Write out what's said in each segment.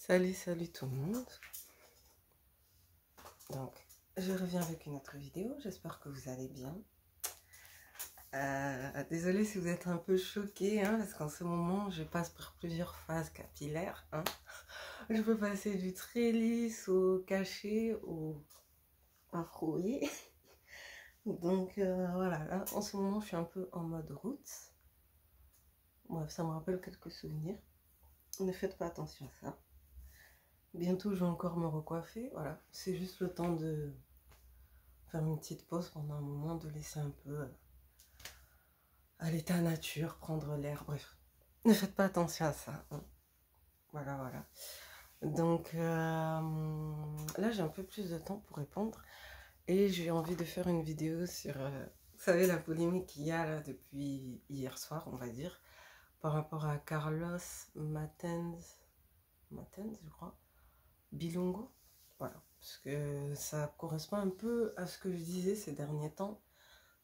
Salut tout le monde. Donc, je reviens avec une autre vidéo. J'espère que vous allez bien. Désolée si vous êtes un peu choqués, parce qu'en ce moment, je passe par plusieurs phases capillaires. Je peux passer du très lisse au caché au afroé. Donc, voilà. Là, en ce moment, je suis un peu en mode route. Bref, ça me rappelle quelques souvenirs. Ne faites pas attention à ça. Bientôt, je vais encore me recoiffer. Voilà, c'est juste le temps de faire une petite pause pendant un moment, de laisser un peu à l'état nature, prendre l'air, bref. Ne faites pas attention à ça. Voilà. Donc là, j'ai un peu plus de temps pour répondre et j'ai envie de faire une vidéo sur, vous savez, la polémique qu'il y a là depuis hier soir, on va dire, par rapport à Carlos Matens, je crois, Bilongo. Voilà, parce que ça correspond un peu à ce que je disais ces derniers temps.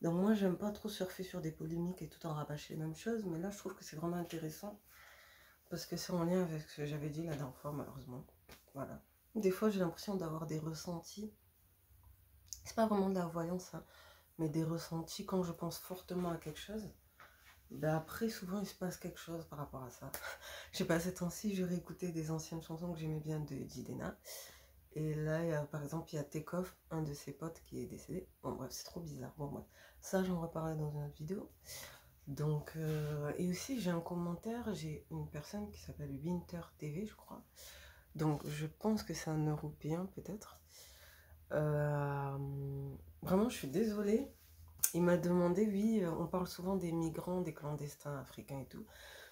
Donc moi, j'aime pas trop surfer sur des polémiques et tout en rabâcher les mêmes choses, mais là, je trouve que c'est vraiment intéressant parce que c'est en lien avec ce que j'avais dit la dernière fois, malheureusement. Voilà. Des fois, j'ai l'impression d'avoir des ressentis. C'est pas vraiment de la voyance, mais des ressentis quand je pense fortement à quelque chose. Ben après, souvent, il se passe quelque chose par rapport à ça. Je sais pas, ces temps-ci, j'ai réécouté des anciennes chansons que j'aimais bien de Didena. Et là, par exemple, il y a Takeoff, un de ses potes qui est décédé. Bon, bref, c'est trop bizarre. Bon, bref, ça, j'en reparlerai dans une autre vidéo. Donc, et aussi, j'ai un commentaire, j'ai une personne qui s'appelle Winter TV, je crois. Donc, je pense que c'est un Européen, peut-être. Vraiment, je suis désolée. Il m'a demandé, oui, on parle souvent des migrants, des clandestins africains et tout.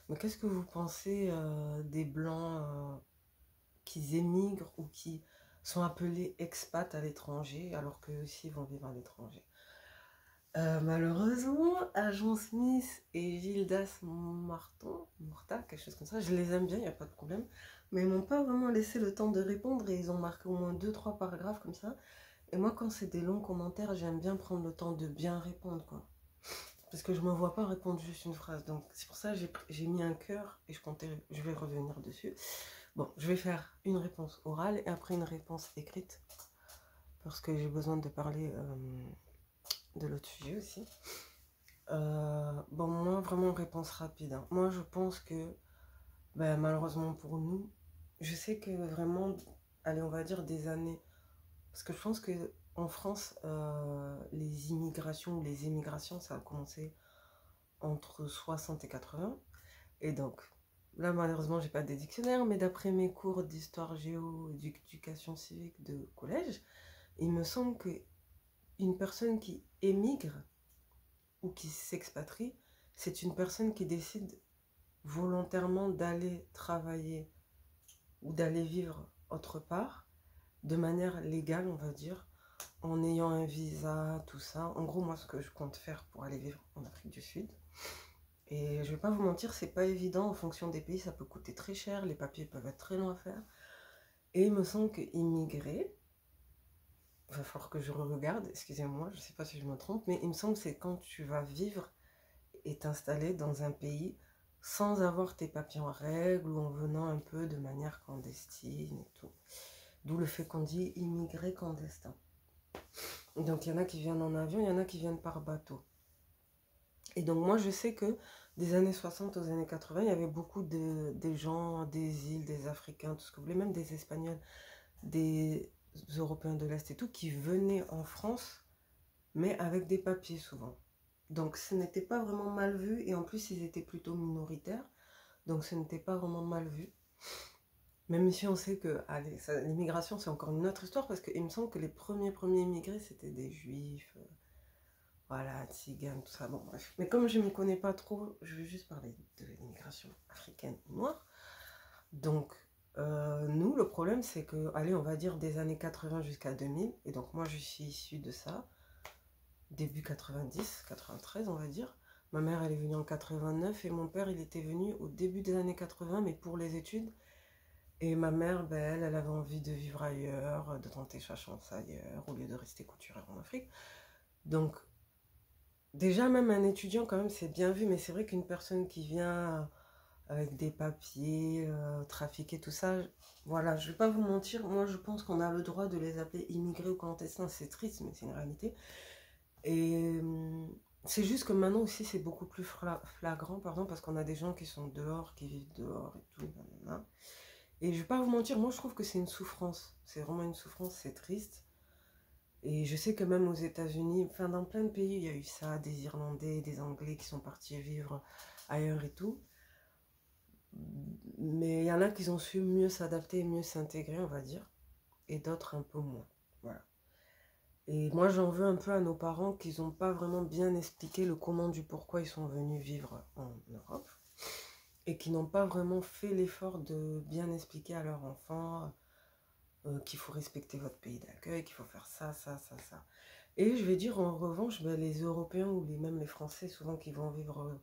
Mais qu'est-ce que vous pensez des Blancs qui émigrent ou qui sont appelés expats à l'étranger alors qu'eux aussi vont vivre à l'étranger? Malheureusement, Agent Smith et Gildas Morta, quelque chose comme ça, je les aime bien, il n'y a pas de problème. Mais ils m'ont pas vraiment laissé le temps de répondre et ils ont marqué au moins 2-3 paragraphes comme ça. Et moi, quand c'est des longs commentaires, j'aime bien prendre le temps de bien répondre, quoi. Parce que je me vois pas répondre juste une phrase. Donc c'est pour ça que j'ai mis un cœur et je vais revenir dessus. Bon, je vais faire une réponse orale et après une réponse écrite. Parce que j'ai besoin de parler de l'autre sujet aussi. Bon, moi, vraiment, réponse rapide. Moi, je pense que, malheureusement pour nous, je sais que vraiment, allez, on va dire des années. Parce que je pense que en France, les immigrations ou les émigrations, ça a commencé entre 60 et 80. Et donc, là, malheureusement, j'ai pas des dictionnaires, mais d'après mes cours d'histoire géo et d'éducation civique de collège, il me semble que une personne qui émigre ou qui s'expatrie, c'est une personne qui décide volontairement d'aller travailler ou d'aller vivre autre part, de manière légale, on va dire, en ayant un visa, tout ça. En gros, moi, ce que je compte faire pour aller vivre en Afrique du Sud. Et je vais pas vous mentir, c'est pas évident en fonction des pays, ça peut coûter très cher, les papiers peuvent être très longs à faire. Et il me semble que immigrer, il va falloir que je regarde, excusez-moi, je sais pas si je me trompe, mais il me semble que c'est quand tu vas vivre et t'installer dans un pays sans avoir tes papiers en règle ou en venant un peu de manière clandestine et tout. D'où le fait qu'on dit immigré clandestin. Donc il y en a qui viennent en avion, il y en a qui viennent par bateau. Et donc moi je sais que des années 60 aux années 80, il y avait beaucoup des gens des îles, des Africains, tout ce que vous voulez, même des Espagnols, des Européens de l'Est et tout, qui venaient en France, mais avec des papiers souvent. Donc ce n'était pas vraiment mal vu, et en plus ils étaient plutôt minoritaires, donc ce n'était pas vraiment mal vu. Même ici on sait que l'immigration c'est encore une autre histoire, parce qu'il me semble que les premiers immigrés c'était des juifs, voilà, tziganes, tout ça, bon bref. Mais comme je ne m'y connais pas trop, je vais juste parler de l'immigration africaine noire. Donc nous le problème c'est que, allez on va dire des années 80 jusqu'à 2000, et donc moi je suis issue de ça, début 90, 93 on va dire. Ma mère elle est venue en 89 et mon père il était venu au début des années 80 mais pour les études. Et ma mère, elle avait envie de vivre ailleurs, de tenter sa chance ailleurs au lieu de rester couturière en Afrique. Donc déjà même un étudiant quand même c'est bien vu, mais c'est vrai qu'une personne qui vient avec des papiers, trafiqués, tout ça. Voilà, je vais pas vous mentir, moi je pense qu'on a le droit de les appeler immigrés ou clandestins, c'est triste, mais c'est une réalité. Et c'est juste que maintenant aussi c'est beaucoup plus flagrant, pardon, parce qu'on a des gens qui sont dehors, qui vivent dehors et tout, nanana. Et je vais pas vous mentir, moi je trouve que c'est une souffrance, c'est vraiment une souffrance, c'est triste. Et je sais que même aux États-Unis, enfin dans plein de pays, il y a eu ça, des Irlandais, des Anglais qui sont partis vivre ailleurs et tout. Mais il y en a qui ont su mieux s'adapter, mieux s'intégrer, on va dire, et d'autres un peu moins. Voilà. Et moi, j'en veux un peu à nos parents qu'ils n'ont pas vraiment bien expliqué le comment du pourquoi ils sont venus vivre en Europe et qui n'ont pas vraiment fait l'effort de bien expliquer à leurs enfants qu'il faut respecter votre pays d'accueil, qu'il faut faire ça, ça, ça, ça. Et je vais dire en revanche, ben, les Européens ou même les Français, souvent qui vont vivre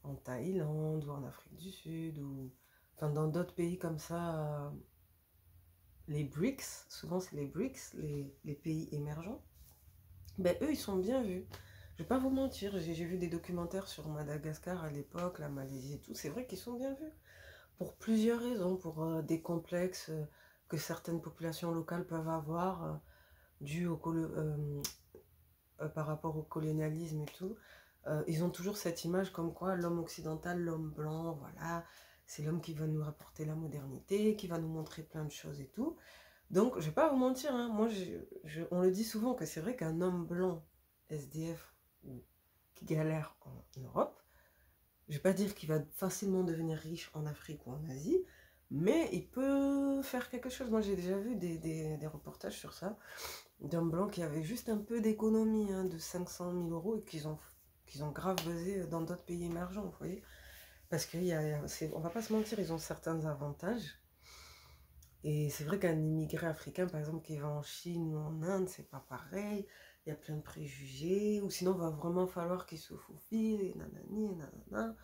en Thaïlande ou en Afrique du Sud ou enfin, dans d'autres pays comme ça, les BRICS, souvent c'est les BRICS, les pays émergents, ben eux ils sont bien vus. Je vais pas vous mentir, j'ai vu des documentaires sur Madagascar à l'époque, la Malaisie et tout, c'est vrai qu'ils sont bien vus. Pour plusieurs raisons, pour des complexes que certaines populations locales peuvent avoir dus par rapport au colonialisme et tout. Ils ont toujours cette image comme quoi l'homme occidental, l'homme blanc, voilà, c'est l'homme qui va nous rapporter la modernité, qui va nous montrer plein de choses et tout. Donc, je vais pas vous mentir, hein, moi, on le dit souvent que c'est vrai qu'un homme blanc, SDF, ou qui galère en Europe, je vais pas dire qu'il va facilement devenir riche en Afrique ou en Asie, mais il peut faire quelque chose. Moi, j'ai déjà vu des reportages sur ça, d'hommes blancs qui avaient juste un peu d'économie, hein, de 500 000 euros et qu'ils ont grave buzzé dans d'autres pays émergents, vous voyez. Parce on va pas se mentir, ils ont certains avantages. Et c'est vrai qu'un immigré africain, par exemple, qui va en Chine ou en Inde, c'est pas pareil. Il y a plein de préjugés. Ou sinon, il va vraiment falloir qu'il se faufile, et nanani, et nanana.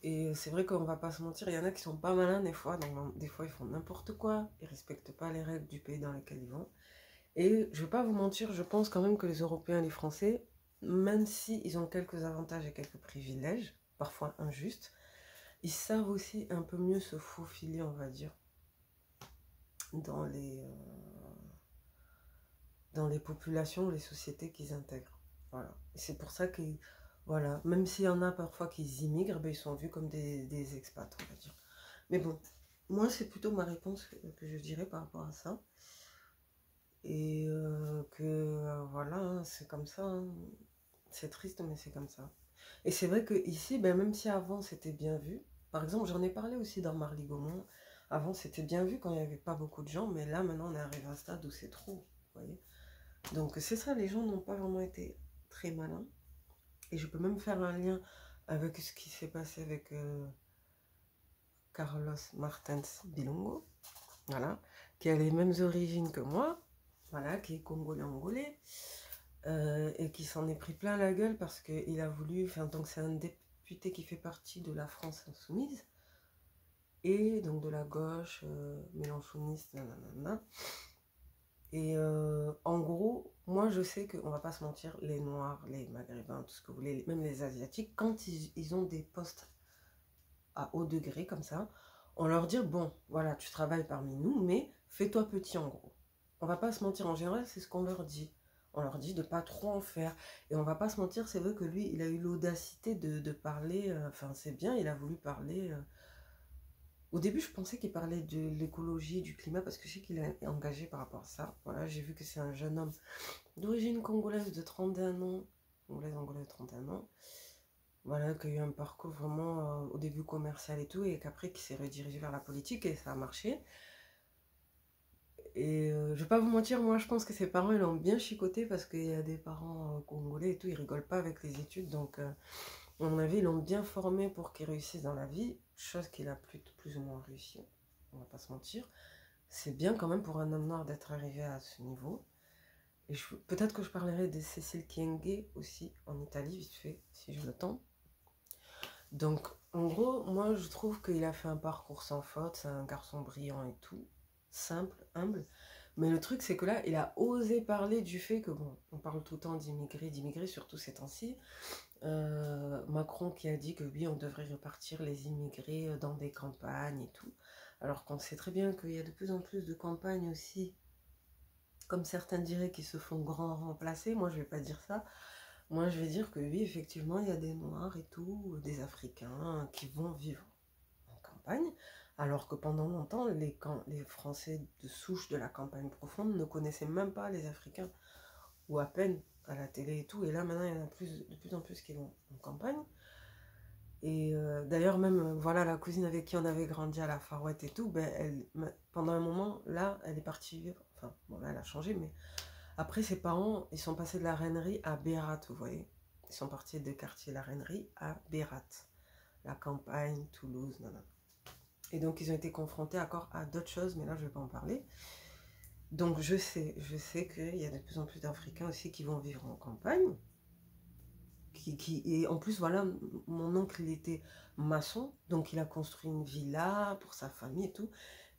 Et c'est vrai qu'on va pas se mentir, il y en a qui sont pas malins des fois. Donc, des fois, ils font n'importe quoi. Ils respectent pas les règles du pays dans lequel ils vont. Et je vais pas vous mentir, je pense quand même que les Européens et les Français, même s'ils ont quelques avantages et quelques privilèges, parfois injustes, ils savent aussi un peu mieux se faufiler, on va dire, dans dans les populations, les sociétés qu'ils intègrent. Voilà. Et c'est pour ça que, voilà, même s'il y en a parfois qui immigrent, ben, ils sont vus comme des expats, on va dire. Mais bon, moi, c'est plutôt ma réponse que je dirais par rapport à ça. Et voilà, hein, c'est comme ça. Hein. C'est triste, mais c'est comme ça. Et c'est vrai que ici, ben, même si avant c'était bien vu, par exemple, j'en ai parlé aussi dans Marly Gaumont, avant c'était bien vu quand il n'y avait pas beaucoup de gens, mais là maintenant on est arrivé à un stade où c'est trop, vous voyez. Donc c'est ça, les gens n'ont pas vraiment été très malins. Et je peux même faire un lien avec ce qui s'est passé avec Carlos Martens Bilongo, voilà, qui a les mêmes origines que moi, voilà, qui est congolais-angolais. Et qui s'en est pris plein la gueule parce qu'il a voulu, enfin donc c'est un député qui fait partie de la France insoumise et donc de la gauche mélenchoniste, nanana. Et en gros, moi je sais qu'on va pas se mentir, les Noirs, les Maghrébins, tout ce que vous voulez, même les Asiatiques, quand ils ont des postes à haut degré comme ça, on leur dit bon, voilà, tu travailles parmi nous, mais fais-toi petit en gros. On va pas se mentir, en général, c'est ce qu'on leur dit. On leur dit de pas trop en faire. Et on va pas se mentir, c'est vrai que lui, il a eu l'audacité de parler, enfin c'est bien, il a voulu parler. Au début, je pensais qu'il parlait de l'écologie, du climat, parce que je sais qu'il est engagé par rapport à ça. Voilà, j'ai vu que c'est un jeune homme d'origine congolaise de 31 ans, angolaise de 31 ans, voilà, qui a eu un parcours vraiment au début commercial et tout, et qu'après qui s'est redirigé vers la politique, et ça a marché. Et je vais pas vous mentir, moi je pense que ses parents ils l'ont bien chicoté parce qu'il y a des parents congolais et tout, ils rigolent pas avec les études, donc à mon avis ils l'ont bien formé pour qu'il réussisse dans la vie, chose qu'il a plus ou moins réussi, on va pas se mentir. C'est bien quand même pour un homme noir d'être arrivé à ce niveau. Et peut-être que je parlerai de Cécile Kyenge aussi en Italie, vite fait, si j'ai le temps. Donc en gros, moi je trouve qu'il a fait un parcours sans faute, c'est un garçon brillant et tout, simple, humble. Mais le truc, c'est que là, il a osé parler du fait que, bon, on parle tout le temps d'immigrés, surtout ces temps-ci. Macron qui a dit que oui, on devrait repartir les immigrés dans des campagnes et tout. Alors qu'on sait très bien qu'il y a de plus en plus de campagnes aussi, comme certains diraient, qui se font grand remplacer. Moi, je vais pas dire ça. Moi, je vais dire que oui, effectivement, il y a des Noirs et tout, des Africains qui vont vivre en campagne, alors que pendant longtemps, les Français de souche de la campagne profonde ne connaissaient même pas les Africains, ou à peine à la télé et tout. Et là, maintenant, il y en a de plus en plus qui vont en campagne. Et d'ailleurs, même, voilà, la cousine avec qui on avait grandi à la Farouette et tout, ben, pendant un moment, là, elle est partie vivre. Enfin, bon, là, elle a changé, mais après, ses parents, ils sont passés de la Reinerie à Bérat, vous voyez. Ils sont partis de quartier La Reinerie à Bérat. La campagne, Toulouse, non. Et donc, ils ont été confrontés encore à d'autres choses, mais là, je ne vais pas en parler. Donc, je sais qu'il y a de plus en plus d'Africains aussi qui vont vivre en campagne. Et en plus, voilà, mon oncle, il était maçon, donc il a construit une villa pour sa famille et tout.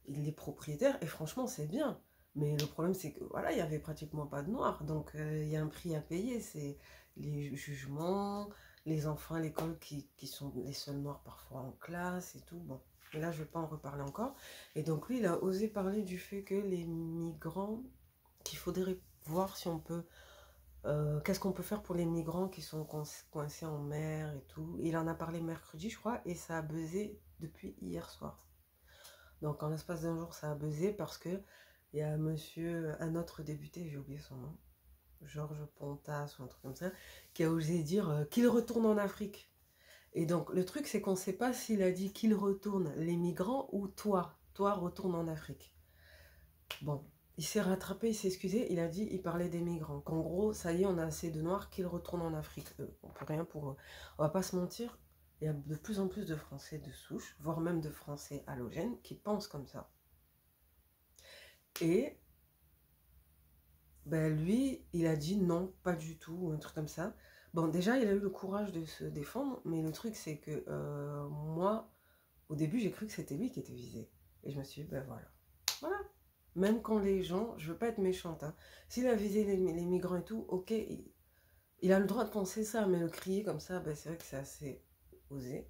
Il est propriétaire, et franchement, c'est bien. Mais le problème, c'est que voilà, il n'y avait pratiquement pas de noirs, donc il y a un prix à payer. C'est les jugements, les enfants à l'école qui sont les seuls noirs parfois en classe et tout. Bon, mais là, je ne vais pas en reparler encore. Et donc, lui, il a osé parler du fait que les migrants, qu'il faudrait voir si on peut qu'est-ce qu'on peut faire pour les migrants qui sont coincés en mer et tout. Il en a parlé mercredi, je crois, et ça a buzzé depuis hier soir. Donc en l'espace d'un jour, ça a buzzé parce que il y a un autre député, j'ai oublié son nom, Georges Pontas ou un truc comme ça, qui a osé dire qu'il retourne en Afrique. Et donc le truc, c'est qu'on ne sait pas s'il a dit qu'il retourne les migrants ou toi retourne en Afrique. Bon, il s'est rattrapé, il s'est excusé, il a dit, il parlait des migrants. Qu'en gros, ça y est, on a assez de noirs qu'ils retournent en Afrique. On peut rien pour eux. On va pas se mentir, il y a de plus en plus de Français de souche, voire même de Français halogènes, qui pensent comme ça. Et ben lui, il a dit non, pas du tout, ou un truc comme ça. Bon, déjà, il a eu le courage de se défendre, mais le truc, c'est que moi, au début, j'ai cru que c'était lui qui était visé. Et je me suis dit, ben voilà. Voilà. Même quand les gens, je veux pas être méchante, hein, s'il a visé les migrants et tout, ok, il a le droit de penser ça, mais le crier comme ça, ben c'est vrai que c'est assez osé.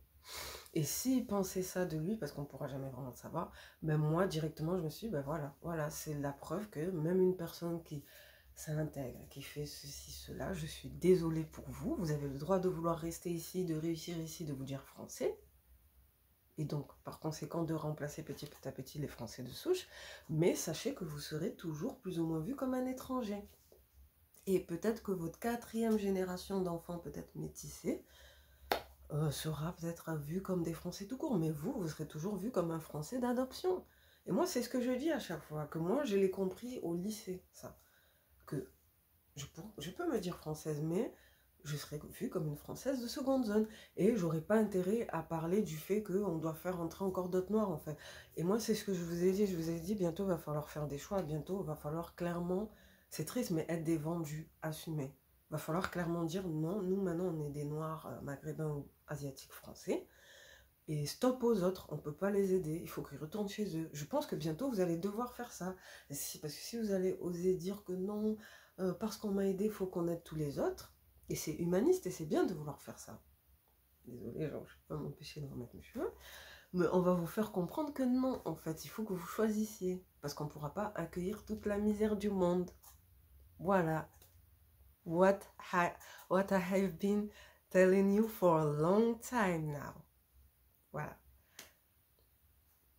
Et s'il pensait ça de lui, parce qu'on ne pourra jamais vraiment le savoir, ben moi, directement, je me suis dit, ben voilà, c'est la preuve que même une personne qui s'intègre, qui fait ceci, cela, je suis désolée pour vous, vous avez le droit de vouloir rester ici, de réussir ici, de vous dire français, et donc, par conséquent, de remplacer petit à petit les Français de souche, mais sachez que vous serez toujours plus ou moins vu comme un étranger. Et peut-être que votre 4e génération d'enfants, peut-être métissés, sera peut-être vu comme des Français tout court, mais vous serez toujours vu comme un Français d'adoption. Et moi, c'est ce que je dis à chaque fois, que moi, je l'ai compris au lycée, ça. Que je peux me dire française, mais je serais vue comme une Française de seconde zone. Et j'aurais pas intérêt à parler du fait qu'on doit faire entrer encore d'autres noirs, en fait. Et moi, c'est ce que je vous ai dit. Je vous ai dit, bientôt, il va falloir faire des choix. Bientôt, il va falloir clairement, c'est triste, mais être des vendus, assumés. Il va falloir clairement dire, non, nous, maintenant, on est des noirs maghrébins ou asiatiques français. Et stop aux autres, on ne peut pas les aider, il faut qu'ils retournent chez eux. Je pense que bientôt, vous allez devoir faire ça. Parce que si vous allez oser dire que non, parce qu'on m'a aidé, il faut qu'on aide tous les autres, et c'est humaniste, et c'est bien de vouloir faire ça. Désolée, genre, je ne peux pas m'empêcher de remettre mes cheveux. Mais on va vous faire comprendre que non, en fait, il faut que vous choisissiez. Parce qu'on ne pourra pas accueillir toute la misère du monde. Voilà. What I have been telling you for a long time now. Voilà.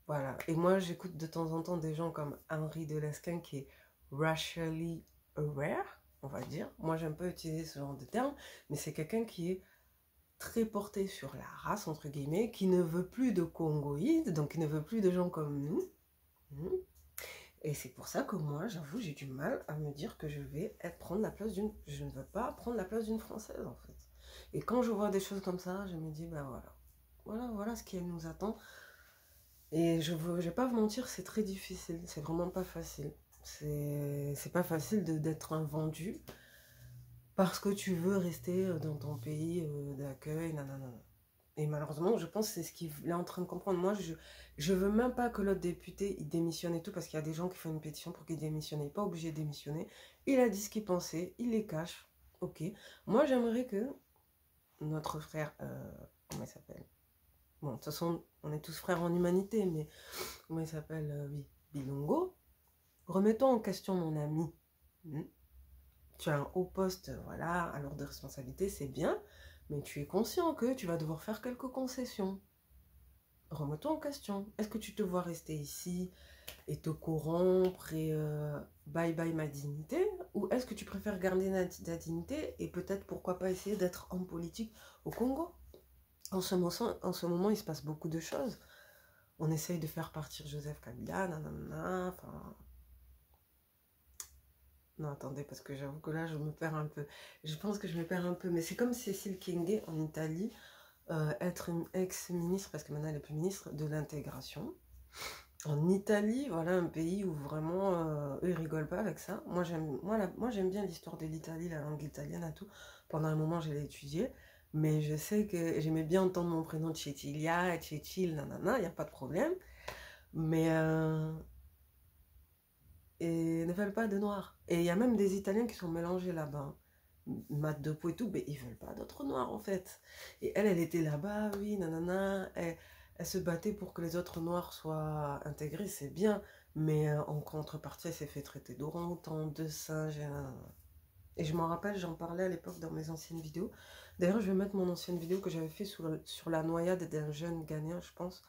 Voilà. Et moi, j'écoute de temps en temps des gens comme Henri Delescin qui est racially aware, on va dire. Moi, j'aime pas utiliser ce genre de terme, mais c'est quelqu'un qui est très porté sur la race, entre guillemets, qui ne veut plus de Congoïdes, donc qui ne veut plus de gens comme nous. Et c'est pour ça que moi, j'avoue, j'ai du mal à me dire que je vais prendre la place d'une... Je ne veux pas prendre la place d'une Française, en fait. Et quand je vois des choses comme ça, je me dis, ben voilà. Voilà ce qui nous attend. Et je vais pas vous mentir, c'est très difficile. C'est vraiment pas facile. C'est pas facile d'être un vendu parce que tu veux rester dans ton pays d'accueil, nanana. Et malheureusement, je pense que c'est ce qu'il est en train de comprendre. Moi, je veux même pas que l'autre député, il démissionne et tout, parce qu'il y a des gens qui font une pétition pour qu'il démissionne. Il n'est pas obligé de démissionner. Il a dit ce qu'il pensait, il les cache. Ok. Moi, j'aimerais que notre frère, comment il s'appelle? Bon, de toute façon, on est tous frères en humanité, mais comment il s'appelle? Oui, Bilongo. Remettons en question mon ami. Hmm. Tu as un haut poste, voilà, à lourde responsabilité, c'est bien, mais tu es conscient que tu vas devoir faire quelques concessions. Remettons en question. Est-ce que tu te vois rester ici et te corrompre et bye bye ma dignité? Ou est-ce que tu préfères garder ta dignité et peut-être pourquoi pas essayer d'être homme politique au Congo? En ce moment, il se passe beaucoup de choses. On essaye de faire partir Joseph Kabila, nanana, enfin... Non, attendez, parce que j'avoue que là, je me perds un peu. Je pense que je me perds un peu, mais c'est comme Cécile Kyenge en Italie, être une ex-ministre, parce que maintenant elle est plus ministre, de l'intégration. En Italie, voilà un pays où vraiment, eux, ils rigolent pas avec ça. Moi, j'aime bien l'histoire de l'Italie, la langue italienne et tout. Pendant un moment, je l'ai étudié. Mais je sais que j'aimais bien entendre mon prénom Cecilia, Cecil, nanana, il n'y a pas de problème. Mais et ne veulent pas de noirs. Et il y a même des Italiens qui sont mélangés là-bas. Matt de Pau et tout, mais ils veulent pas d'autres noirs en fait. Et elle était là-bas, oui, nanana. Elle se battait pour que les autres noirs soient intégrés, c'est bien. Mais en contrepartie, elle s'est fait traiter d'orang-outan, de singe. Et je m'en rappelle, j'en parlais à l'époque dans mes anciennes vidéos. D'ailleurs, je vais mettre mon ancienne vidéo que j'avais fait sur la noyade d'un jeune Ghanéen, je pense,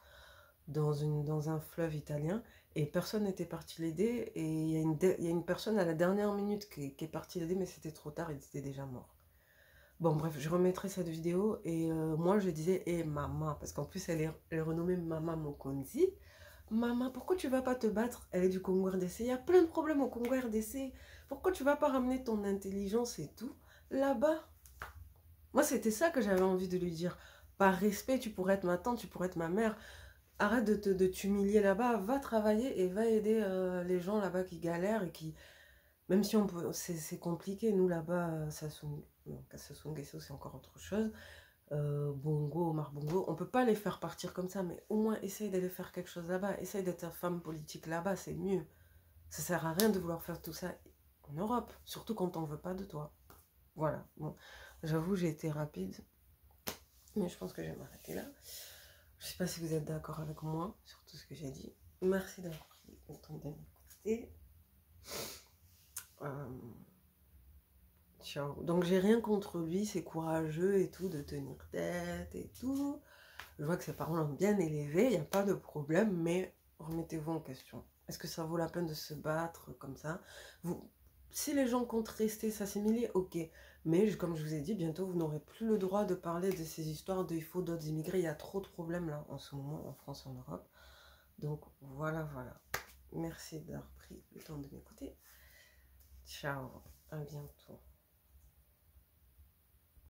dans un fleuve italien. Et personne n'était parti l'aider. Et il y a une personne à la dernière minute qui est partie l'aider, mais c'était trop tard, il était déjà mort. Bon, bref, je remettrai cette vidéo. Et moi, je disais, hé, maman, parce qu'en plus, elle est renommée Mama Mokonzi. Maman, pourquoi tu vas pas te battre? Elle est du Congo RDC. Il y a plein de problèmes au Congo RDC. Pourquoi tu vas pas ramener ton intelligence et tout là-bas? Moi, c'était ça que j'avais envie de lui dire. Par respect, tu pourrais être ma tante, tu pourrais être ma mère. Arrête de t'humilier là-bas, va travailler et va aider les gens là-bas qui galèrent et qui, même si on peut, c'est compliqué, nous là-bas, Sassou Nguesso c'est encore autre chose, Bongo, Omar Bongo, on peut pas les faire partir comme ça, mais au moins essaye d'aller faire quelque chose là-bas, essaye d'être femme politique là-bas, c'est mieux. Ça sert à rien de vouloir faire tout ça en Europe, surtout quand on veut pas de toi. Voilà, bon, j'avoue j'ai été rapide, mais je pense que je vais m'arrêter là. Je sais pas si vous êtes d'accord avec moi sur tout ce que j'ai dit. Merci d'avoir pris le temps de m'écouter. Ciao. Donc j'ai rien contre lui, c'est courageux et tout, de tenir tête et tout. Je vois que ses parents l'ont bien élevé, il n'y a pas de problème, mais remettez-vous en question. Est-ce que ça vaut la peine de se battre comme ça? Si les gens comptent rester, s'assimiler, ok. Mais comme je vous ai dit, bientôt vous n'aurez plus le droit de parler de ces histoires de il faut d'autres immigrés. Il y a trop de problèmes là en ce moment en France, en Europe. Donc voilà, voilà. Merci d'avoir pris le temps de m'écouter. Ciao, à bientôt.